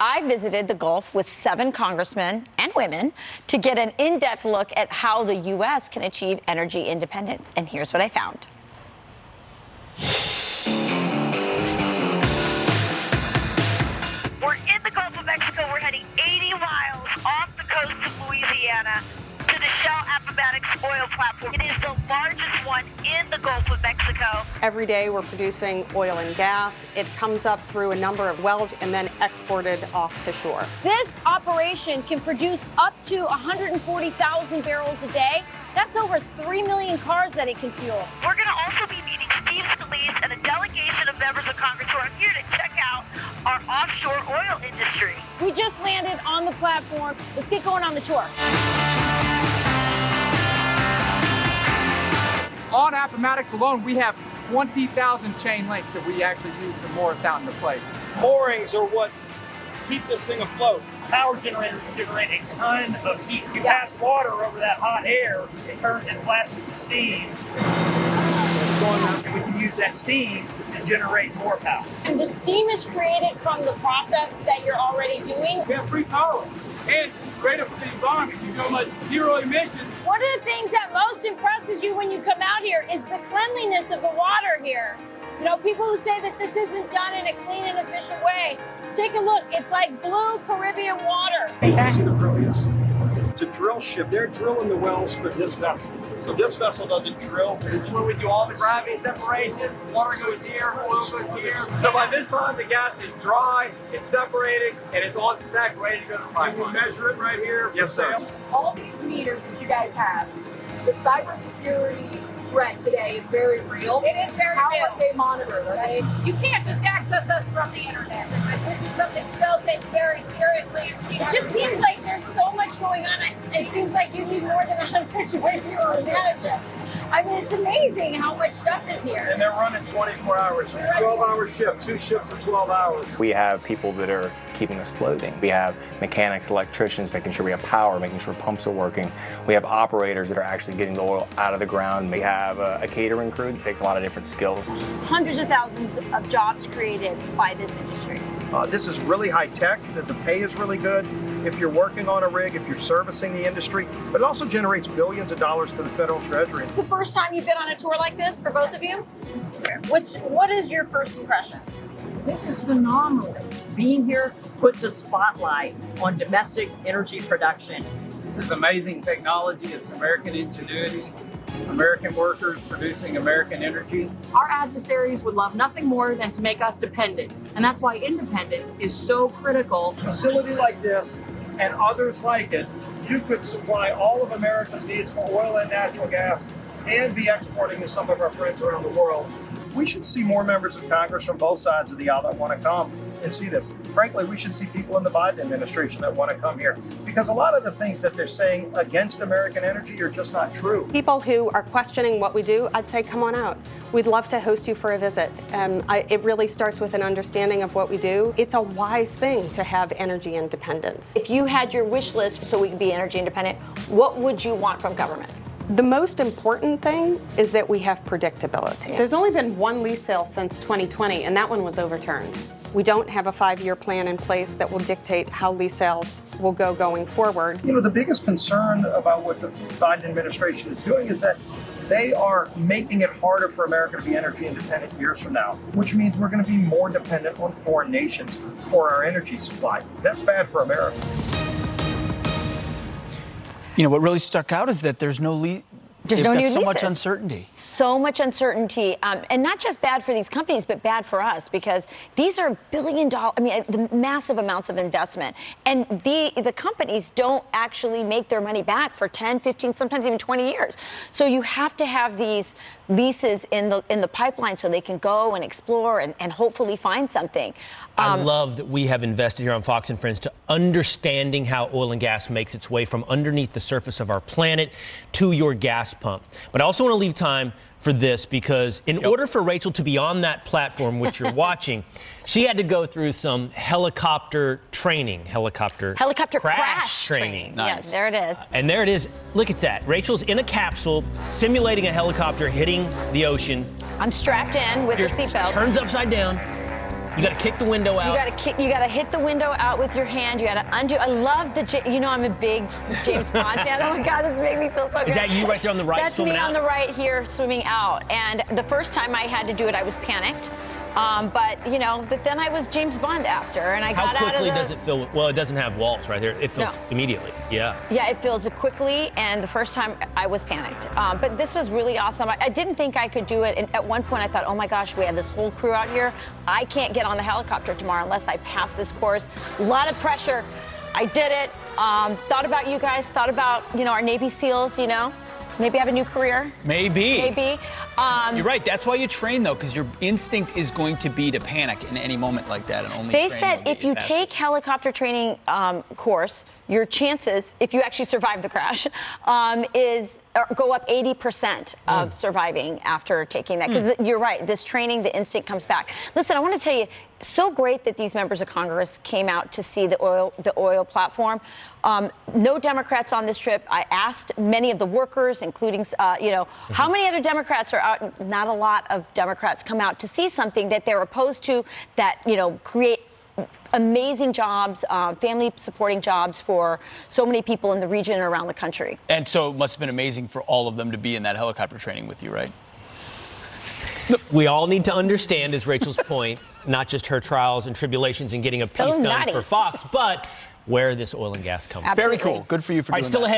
I visited the Gulf with 7 congressmen and women to get an in-depth look at how the U.S. can achieve energy independence. And here's what I found. We're in the Gulf of Mexico. We're heading 80 miles off the coast of Louisiana to the Shell Appomattox oil platform. It is the largest one in the Gulf of Mexico. Every day we're producing oil and gas. It comes up through a number of wells and then exported off to shore. This operation can produce up to 140,000 barrels a day. That's over 3 million cars that it can fuel. We're going to also be meeting Steve Scalise and a delegation of members of Congress who are here to check out our offshore oil industry. We just landed on the platform. Let's get going on the tour. On Appomattox alone, we have 20,000 chain links that we actually use to moor us out into place. Moorings are what keep this thing afloat. Power generators generate a ton of heat. You pass water over that hot air, it flashes to steam. And we can use that steam to generate more power. And the steam is created from the process that you're already doing. We have free power and greater for the environment. You go like zero emissions. One of the things that most impresses you when you come out here is the cleanliness of the water here. You know, people who say that this isn't done in a clean and efficient way, take a look. It's like blue Caribbean water. You see the brilliance. It's a drill ship. They're drilling the wells for this vessel. So this vessel doesn't drill. It's where we do all the gravity separation. Water goes here, oil goes here. So by this time, the gas is dry, it's separated, and it's on spec, ready to go to the pipeline. And we measure it right here. Yes, sir. All these meters that you guys have, the cybersecurity threat today is very real. It is very real. How are they monitored? You can't just access us from the internet. This is something Shell takes very seriously. It just seems like there's so much going on. It seems like you need more than 100 to manage it. I mean, it's amazing how much stuff is here. And they're running 24 hours. It's a 12-hour shift, 2 shifts of 12 hours. We have people that are keeping us floating. We have mechanics, electricians, making sure we have power, making sure pumps are working. We have operators that are actually getting the oil out of the ground. We have a catering crew that takes a lot of different skills. Hundreds of thousands of jobs created by this industry. This is really high tech. The pay is really good. If you're working on a rig, if you're servicing the industry, but it also generates billions of dollars to the federal treasury. The first time you've been on a tour like this for both of you? What is your first impression? This is phenomenal. Being here puts a spotlight on domestic energy production. This is amazing technology. It's American ingenuity, American workers producing American energy. Our adversaries would love nothing more than to make us dependent, and that's why independence is so critical. A facility like this and others like it, you could supply all of America's needs for oil and natural gas and be exporting to some of our friends around the world. We should see more members of Congress from both sides of the aisle that want to come and see this. Frankly, we should see people in the Biden administration that want to come here, because a lot of the things that they're saying against American energy are just not true. People who are questioning what we do, I'd say come on out. We'd love to host you for a visit. It really starts with an understanding of what we do. It's a wise thing to have energy independence. If you had your wish list so we could be energy independent, what would you want from government? The most important thing is that we have predictability. There's only been one lease sale since 2020, and that one was overturned. We don't have a 5-year plan in place that will dictate how lease sales will go going forward. You know, the biggest concern about what the Biden administration is doing is that they are making it harder for America to be energy independent years from now, which means we're going to be more dependent on foreign nations for our energy supply. That's bad for America. You know, what really stuck out is that there's no new leases. So much uncertainty. So much uncertainty, and not just bad for these companies, but bad for us, because these are billion-dollar, the massive amounts of investment. And the companies don't actually make their money back for 10, 15, sometimes even 20 years. So you have to have these leases in the pipeline so they can go and explore and hopefully find something. I love that we have invested here on Fox and Friends to understanding how oil and gas makes its way from underneath the surface of our planet to your gas pump. But I also want to leave time for this, because in order for Rachel to be on that platform, which you're watching, she had to go through some helicopter training, helicopter crash training. Nice. Yes, there it is. And there it is. Look at that. Rachel's in a capsule simulating a helicopter hitting the ocean. I'm strapped in with the seatbelt. Turns upside down. You got to kick the window out. You got to hit the window out with your hand. You got to undo. I love you know, I'm a big James Bond fan. Oh my God, this makes me feel so good. Is that you right there on the right? That's me on the right here swimming out. And the first time I had to do it, I was panicked. But, you know, then I was James Bond after, and I got out of How quickly does it fill? Well, it doesn't have walls right there. It fills immediately. Yeah. Yeah, it fills quickly, and the first time I was panicked. But this was really awesome. I didn't think I could do it, and at one point I thought, oh my gosh, we have this whole crew out here. I can't get on the helicopter tomorrow unless I pass this course. A lot of pressure. I did it. Thought about you guys, thought about, you know, our Navy SEALs, you know. Maybe have a new career. Maybe. Maybe. You're right. That's why you train, though, because your instinct is going to be to panic in any moment like that, and only. They said if you take helicopter training course, your chances, if you actually survive the crash, go up 80% of surviving after taking that. Because you're right, this training, the instinct comes back. Listen, I want to tell you, so great that these members of Congress came out to see the oil platform. No Democrats on this trip. I asked many of the workers, including, you know, how many other Democrats are out? Not a lot of Democrats come out to see something that they're opposed to, that, you know, create amazing jobs, family supporting jobs for so many people in the region and around the country. And so it must have been amazing for all of them to be in that helicopter training with you, right? We all need to understand, is Rachel's point, not just her trials and tribulations in getting a piece done for Fox, but where this oil and gas comes from. Very cool. Good for you for doing that. Still ahead.